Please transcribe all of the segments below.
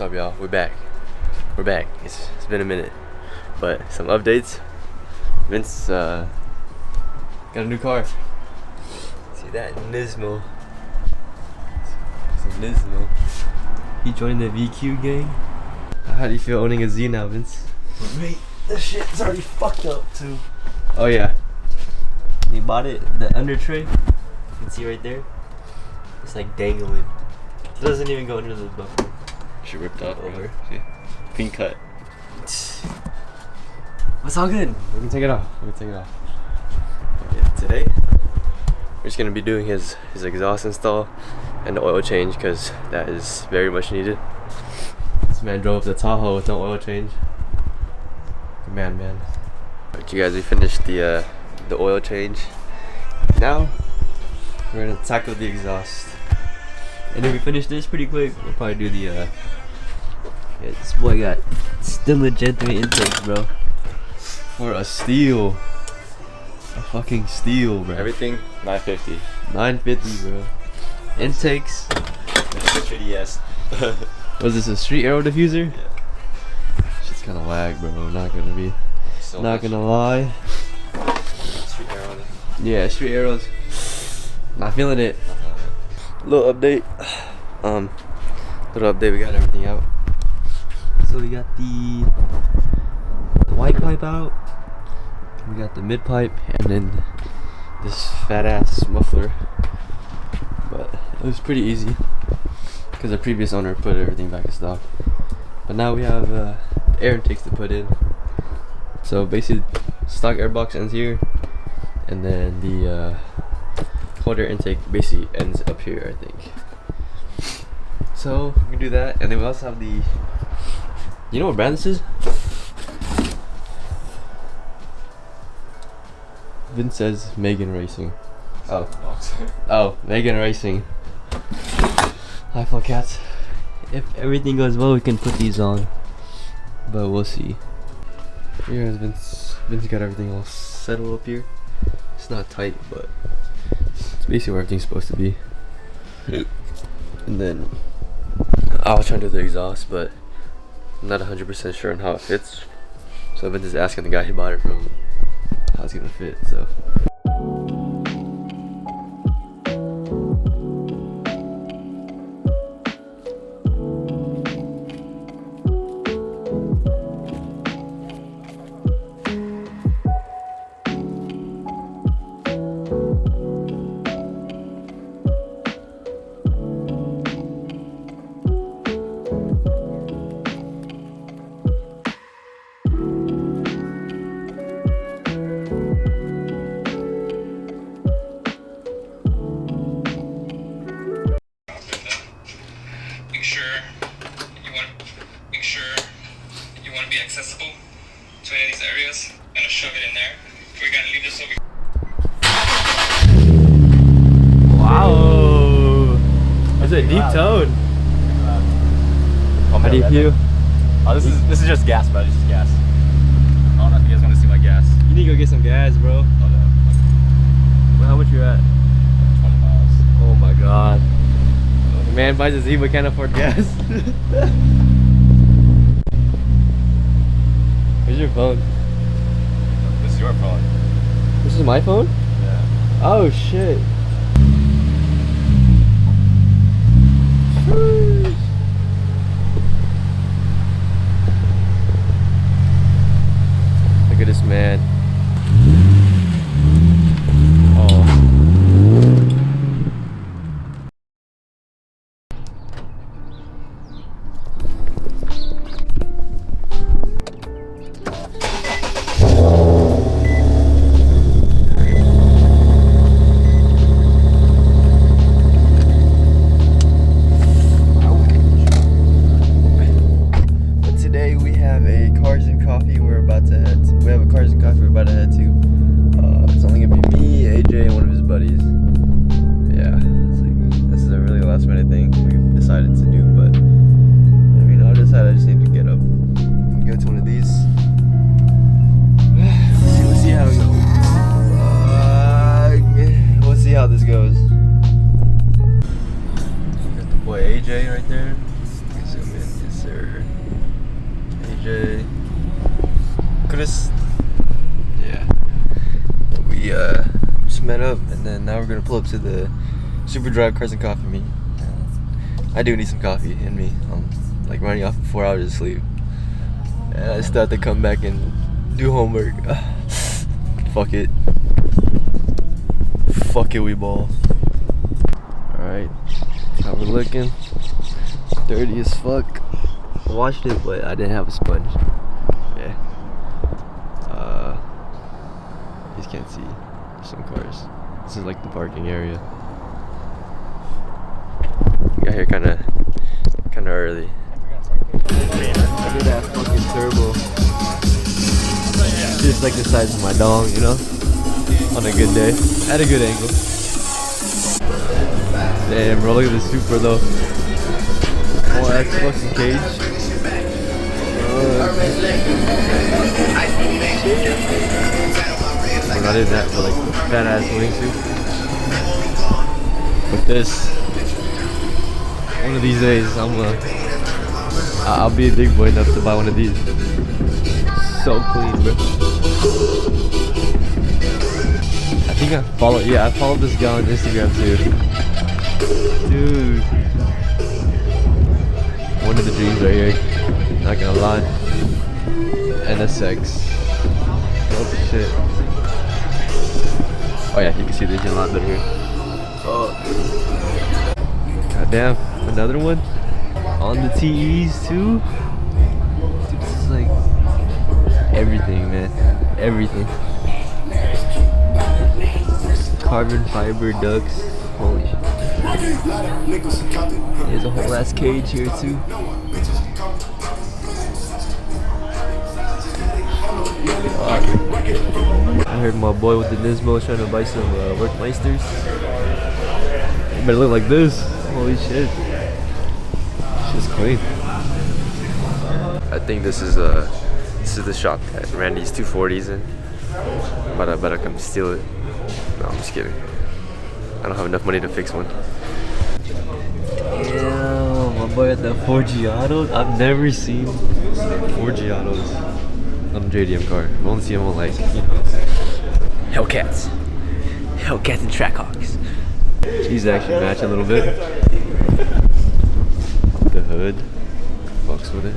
What's up, y'all? We're back. It's been a minute, but some updates. Vince got a new car. See that Nismo? It's a Nismo. He joined the VQ gang. How do you feel owning a Z now, Vince? Wait, this shit's already fucked up too. Oh yeah. When he bought it, the under tray, you can see right there. It's like dangling. It doesn't even go under the bumper. She ripped off over. See? Clean cut. It's all good. We can take it off. Yeah, today, we're just gonna be doing his exhaust install and the oil change because that is very much needed. This man drove the Tahoe with no oil change. Good man. Alright, you guys, we finished the oil change. Now we're gonna tackle the exhaust. And if we finish this pretty quick, we'll probably do the yeah, this boy got still legitimate intakes, bro. For a steal. A fucking steal, bro. Everything 950. 950, bro. Intakes. 650S. Was this a street arrow diffuser? Yeah. Shit's kinda lag, bro. Not gonna lie. Street arrow. Yeah, street arrows. Not feeling it. Little update. We got everything out. So we got the white pipe out. We got the mid pipe, and then this fat ass muffler. But it was pretty easy because the previous owner put everything back in stock. But now we have air intakes to put in. So basically, stock air box ends here, and then the cold air intake basically ends up here, I think. So we can do that, and then we also have the. You know what brand this is? Vince says Megan Racing. Oh, Megan Racing. Hi, Fly Cats. If everything goes well, we can put these on, but we'll see. Here's Vince got everything all settled up here. It's not tight, but it's basically where everything's supposed to be. And then I'll try to do the exhaust, but I'm not 100% sure on how it fits. So Vince is asking the guy he bought it from how it's gonna fit, so. You want to be accessible to any of these areas and shove it in there. We're gonna leave this over. Wow, that's a deep tone. How do you feel? Oh, this is just gas, bro. This is gas. I don't know if you guys want to see my gas. You need to go get some gas, bro. Oh no. Well, how much you at? 20 miles. Oh my god. The man buys a Z but can't afford gas. Where's your phone? This is your phone. This is my phone? Yeah. Oh shit. Look at this man. Oh. this. Yeah. We just met up, and then now we're gonna pull up to the Super Drive Cars and Coffee meet. I do need some coffee in me. I'm like running off of 4 hours of sleep, and I still have to come back and do homework. Fuck it. Fuck it, we ball. Alright, how we're looking. Dirty as fuck. I washed it, but I didn't have a sponge. Yeah. You just can't see. There's some cars. This is like the parking area. We got here kinda early. Look at that fucking turbo. Just like the size of my dong, you know? On a good day. At a good angle. Damn, bro, look at the Supra though. Oh, that's fucking cage. We're not in that, but like fat ass wingsuit. With this, one of these days, I'll be a big boy enough to buy one of these. So clean, bro. I think I followed this guy on Instagram too. Dude. One of the dreams right here. Not gonna lie. NSX. Oh shit. Oh yeah, you can see the engine a lot better here. Oh. Goddamn, another one. On the TEs too. Dude, this is like everything, man. Everything. Carbon fiber ducts. Holy shit. There's a whole ass cage here too. I heard my boy with the Nismo trying to buy some Workmeisters. It better look like this. Holy shit. Shit's clean. I think this is the shop that Randy's 240's in. But I better come steal it. No, I'm just kidding. I don't have enough money to fix one. Damn, my boy at the 4Giatos. I've never seen 4Giatos on a JDM car. I've only seen them on like, you know, Hellcats and Trackhawks. These actually match a little bit. The hood fucks with it.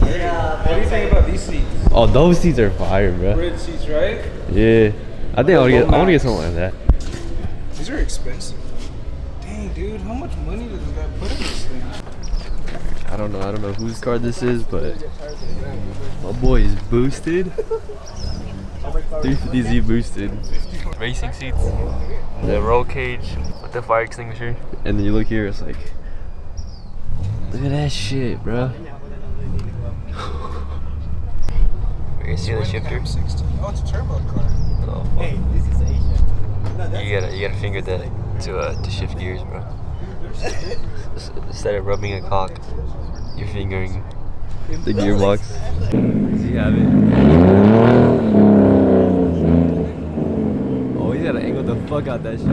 Yeah. What do you think about these seats? Oh, those seats are fire, bro. Red seats, right? Yeah, I think I want to get something like that. These are expensive. Dang, dude, how much money does this guy put in this thing? I don't know whose car this is, but my boy is boosted. 350Z boosted. Racing seats, the roll cage with the fire extinguisher, and then you look here, it's like, look at that shit, bro. You can see the shifter. Oh, it's a turbo car. Oh, hey, this is Asia. You gotta finger that to shift gears, bro. Instead of rubbing a cock, you're fingering the gearbox. Does he have it? Oh, he's gotta angle the fuck out that shit.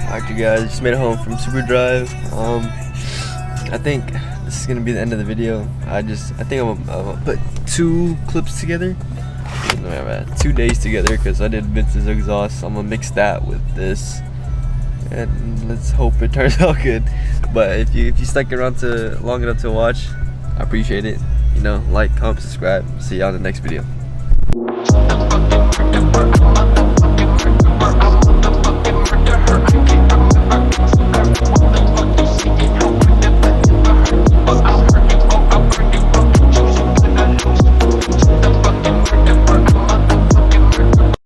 Alright, you guys, just made it home from Super Drive. I think this is gonna be the end of the video. I think I'm gonna put 2 clips together. 2 days together because I did Vince's exhaust. I'm gonna mix that with this, and let's hope it turns out good. But if you stuck around long enough to watch, I appreciate it. You know, like, comment, subscribe. See y'all in the next video.